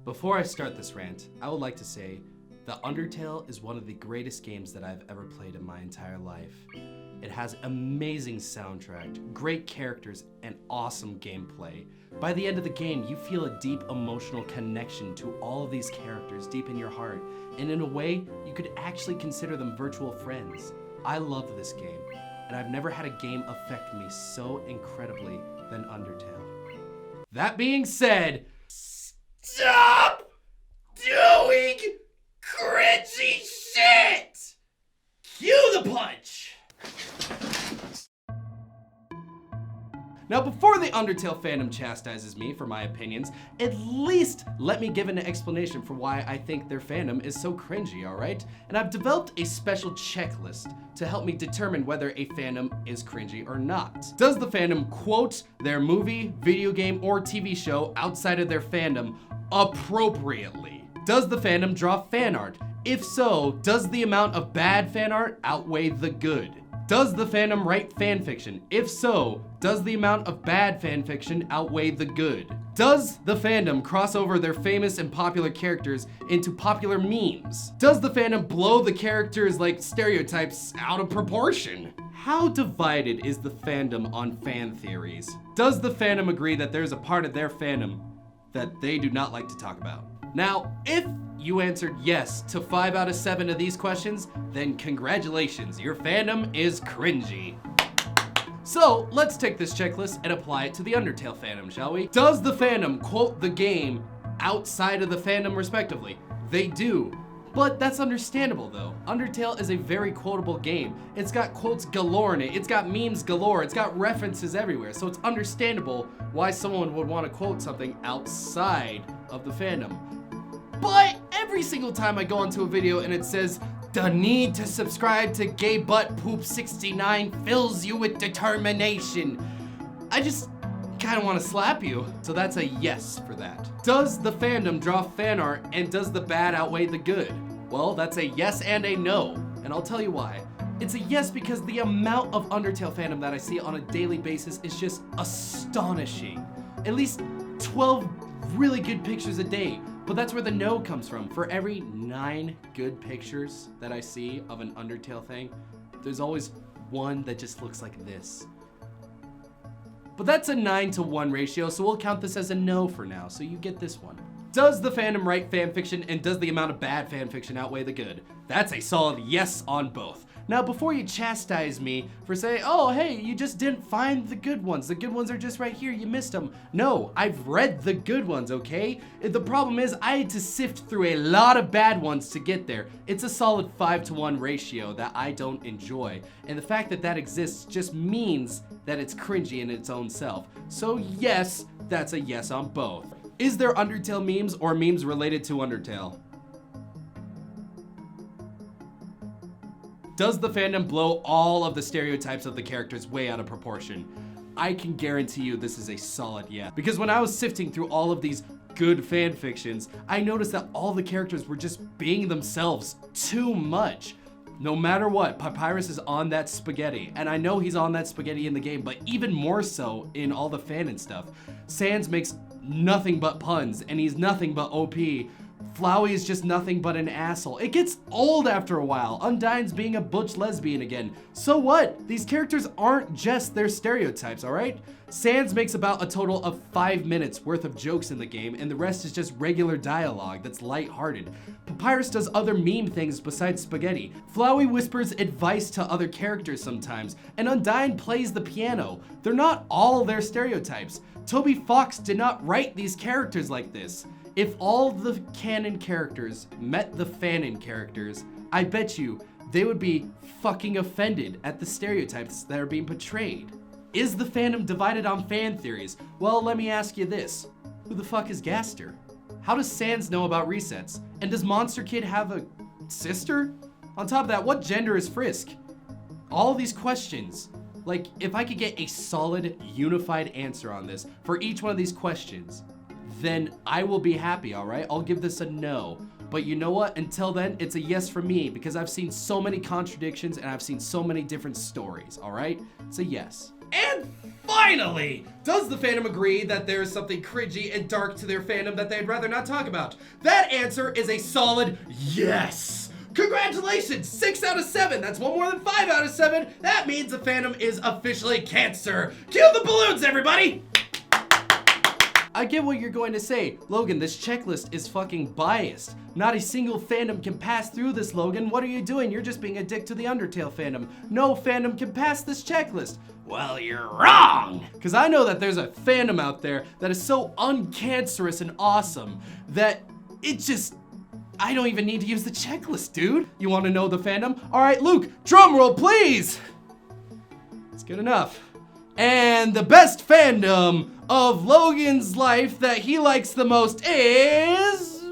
Before I start this rant, I would like to say that Undertale is one of the greatest games that I've ever played in my entire life. It has amazing soundtrack, great characters, and awesome gameplay. By the end of the game, you feel a deep emotional connection to all of these characters deep in your heart, and in a way, you could actually consider them virtual friends. I love this game, and I've never had a game affect me so incredibly than Undertale. That being said, stop doing cringy shit! Cue the punch! Now, before the Undertale fandom chastises me for my opinions, at least let me give an explanation for why I think their fandom is so cringy, alright? And I've developed a special checklist to help me determine whether a fandom is cringy or not. Does the fandom quote their movie, video game, or TV show outside of their fandom appropriately? Does the fandom draw fan art? If so, does the amount of bad fan art outweigh the good? Does the fandom write fanfiction? If so, does the amount of bad fanfiction outweigh the good? Does the fandom cross over their famous and popular characters into popular memes? Does the fandom blow the characters like stereotypes out of proportion? How divided is the fandom on fan theories? Does the fandom agree that there's a part of their fandom that they do not like to talk about? Now, if you answered yes to 5 out of 7 of these questions, then congratulations, your fandom is cringy. So, let's take this checklist and apply it to the Undertale fandom, shall we? Does the fandom quote the game outside of the fandom respectively? They do. But that's understandable though. Undertale is a very quotable game. It's got quotes galore in it. It's got memes galore. It's got references everywhere. So it's understandable why someone would want to quote something outside of the fandom. But every single time I go into a video and it says, the need to subscribe to Gay Butt Poop 69 fills you with determination, I just kind of want to slap you. So that's a yes for that. Does the fandom draw fan art and does the bad outweigh the good? Well, that's a yes and a no, and I'll tell you why. It's a yes because the amount of Undertale fandom that I see on a daily basis is just astonishing. At least 12 really good pictures a day. But that's where the no comes from. For every 9 good pictures that I see of an Undertale thing, there's always one that just looks like this. But that's a 9-to-1 ratio, so we'll count this as a no for now, so you get this one. Does the fandom write fanfiction and does the amount of bad fanfiction outweigh the good? That's a solid yes on both. Now, before you chastise me for saying, oh, hey, you just didn't find the good ones are just right here, you missed them. No, I've read the good ones, okay? The problem is I had to sift through a lot of bad ones to get there. It's a solid 5-to-1 ratio that I don't enjoy. And the fact that that exists just means that it's cringy in its own self. So yes, that's a yes on both. Is there Undertale memes or memes related to Undertale? Does the fandom blow all of the stereotypes of the characters way out of proportion? I can guarantee you this is a solid yes. Because when I was sifting through all of these good fan fictions, I noticed that all the characters were just being themselves too much. No matter what, Papyrus is on that spaghetti, and I know he's on that spaghetti in the game, but even more so in all the fan and stuff. Sans makes nothing but puns, and he's nothing but OP. Flowey is just nothing but an asshole. It gets old after a while. Undyne's being a butch lesbian again. So what? These characters aren't just their stereotypes, alright? Sans makes about a total of 5 minutes worth of jokes in the game, and the rest is just regular dialogue that's lighthearted. Papyrus does other meme things besides spaghetti. Flowey whispers advice to other characters sometimes, and Undyne plays the piano. They're not all their stereotypes. Toby Fox did not write these characters like this. If all the canon characters met the fanon characters, I bet you they would be fucking offended at the stereotypes that are being portrayed. Is the fandom divided on fan theories? Well, let me ask you this. Who the fuck is Gaster? How does Sans know about resets? And does Monster Kid have a sister? On top of that, what gender is Frisk? All these questions. Like, if I could get a solid, unified answer on this for each one of these questions, then I will be happy, alright? I'll give this a no. But you know what? Until then, it's a yes for me because I've seen so many contradictions and I've seen so many different stories, alright? It's a yes. And finally, does the fandom agree that there is something cringy and dark to their fandom that they'd rather not talk about? That answer is a solid yes. Congratulations, 6 out of 7. That's one more than 5 out of 7. That means the fandom is officially cancer. Cue the balloons, everybody. I get what you're going to say. Logan, this checklist is fucking biased. Not a single fandom can pass through this, Logan. What are you doing? You're just being a dick to the Undertale fandom. No fandom can pass this checklist. Well, you're wrong! Because I know that there's a fandom out there that is so uncancerous and awesome that it just... I don't even need to use the checklist, dude. You want to know the fandom? All right, Luke, drum roll, please! It's good enough. And the best fandom of Logan's life that he likes the most is...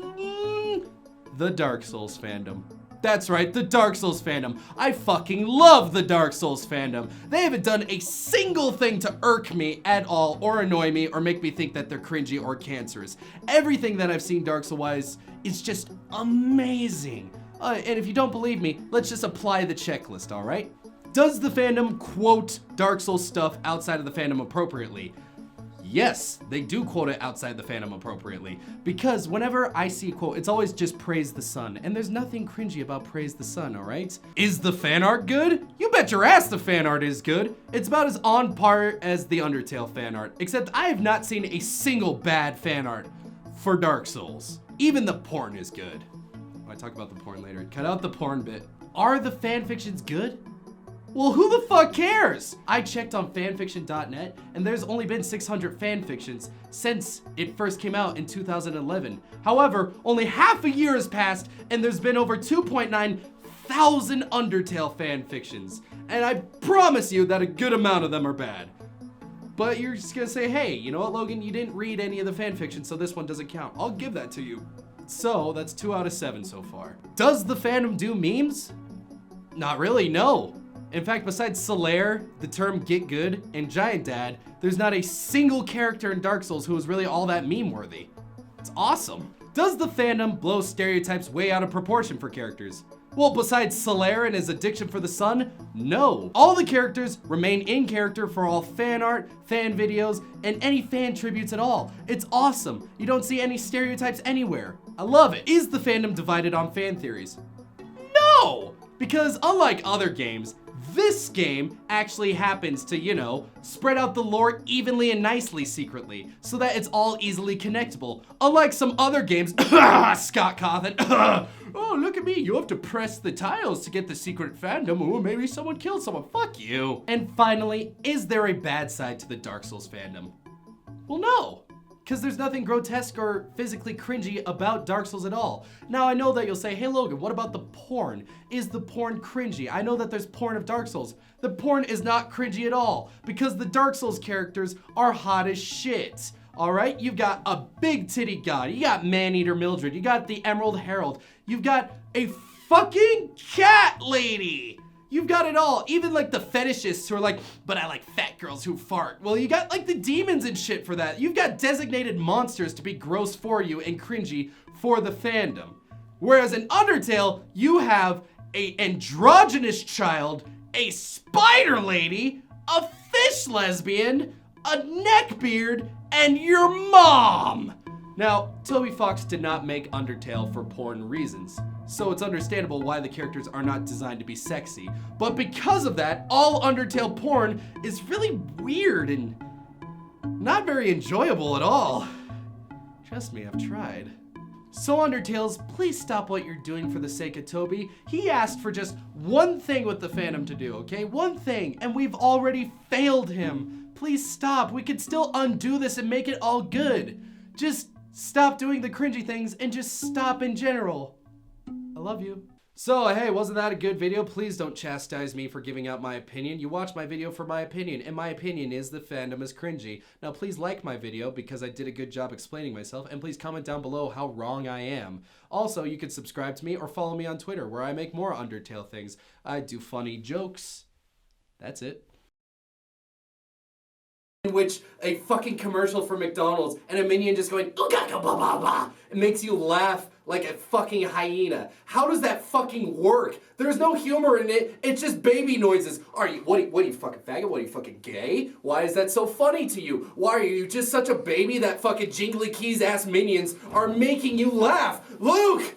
the Dark Souls fandom. That's right, the Dark Souls fandom. I fucking love the Dark Souls fandom. They haven't done a single thing to irk me at all, or annoy me, or make me think that they're cringy or cancerous. Everything that I've seen Dark Souls-wise is just amazing. And if you don't believe me, let's just apply the checklist, all right? Does the fandom quote Dark Souls stuff outside of the fandom appropriately? Yes, they do quote it outside the fandom appropriately. Because whenever I see a quote, it's always just praise the sun. And there's nothing cringy about praise the sun, all right? Is the fan art good? You bet your ass the fan art is good. It's about as on par as the Undertale fan art. Except I have not seen a single bad fan art for Dark Souls. Even the porn is good. Oh, I talk about the porn later. Cut out the porn bit. Are the fanfictions good? Well, who the fuck cares? I checked on fanfiction.net and there's only been 600 fanfictions since it first came out in 2011. However, only half a year has passed and there's been over 2.9 thousand Undertale fanfictions. And I promise you that a good amount of them are bad. But you're just gonna say, hey, you know what, Logan? You didn't read any of the fanfiction, so this one doesn't count. I'll give that to you. So that's 2 out of 7 so far. Does the fandom do memes? Not really, no. In fact, besides Solaire, the term Get Good, and Giant Dad, there's not a single character in Dark Souls who is really all that meme-worthy. It's awesome. Does the fandom blow stereotypes way out of proportion for characters? Well, besides Solaire and his addiction for the sun, no. All the characters remain in character for all fan art, fan videos, and any fan tributes at all. It's awesome. You don't see any stereotypes anywhere. I love it. Is the fandom divided on fan theories? No! Because unlike other games, this game actually happens to, you know, spread out the lore evenly and nicely secretly, so that it's all easily connectable. Unlike some other games, Scott Cawthon, oh, look at me, you have to press the tiles to get the secret fandom, oh, maybe someone killed someone, fuck you. And finally, is there a bad side to the Dark Souls fandom? Well, no. Because there's nothing grotesque or physically cringy about Dark Souls at all. Now, I know that you'll say, hey Logan, what about the porn? Is the porn cringy? I know that there's porn of Dark Souls. The porn is not cringy at all, because the Dark Souls characters are hot as shit. Alright, you've got a big titty god, you got Maneater Mildred, you got the Emerald Herald, you've got a fucking cat lady! You've got it all, even like the fetishists who are like, but I like fat girls who fart. Well, you got like the demons and shit for that. You've got designated monsters to be gross for you and cringy for the fandom. Whereas in Undertale, you have a androgynous child, a spider lady, a fish lesbian, a neckbeard, and your mom. Now, Toby Fox did not make Undertale for porn reasons, so it's understandable why the characters are not designed to be sexy. But because of that, all Undertale porn is really weird and not very enjoyable at all. Trust me, I've tried. So Undertales, please stop what you're doing for the sake of Toby. He asked for just one thing with the fandom to do, okay? One thing, and we've already failed him. Please stop. We could still undo this and make it all good. Just stop doing the cringy things and just stop in general. I love you. So, hey, wasn't that a good video? Please don't chastise me for giving out my opinion. You watched my video for my opinion, and my opinion is the fandom is cringy. Now, please like my video because I did a good job explaining myself, and please comment down below how wrong I am. Also, you can subscribe to me or follow me on Twitter, where I make more Undertale things. I do funny jokes. That's it. in which a fucking commercial for McDonald's and a minion just going ooga blah blah blah, it makes you laugh like a fucking hyena. How does that fucking work? There's no humor in it. It's just baby noises. What are you fucking faggot? What are you fucking gay? Why is that so funny to you? Why are you just such a baby that fucking jingly keys ass minions are making you laugh? Luke,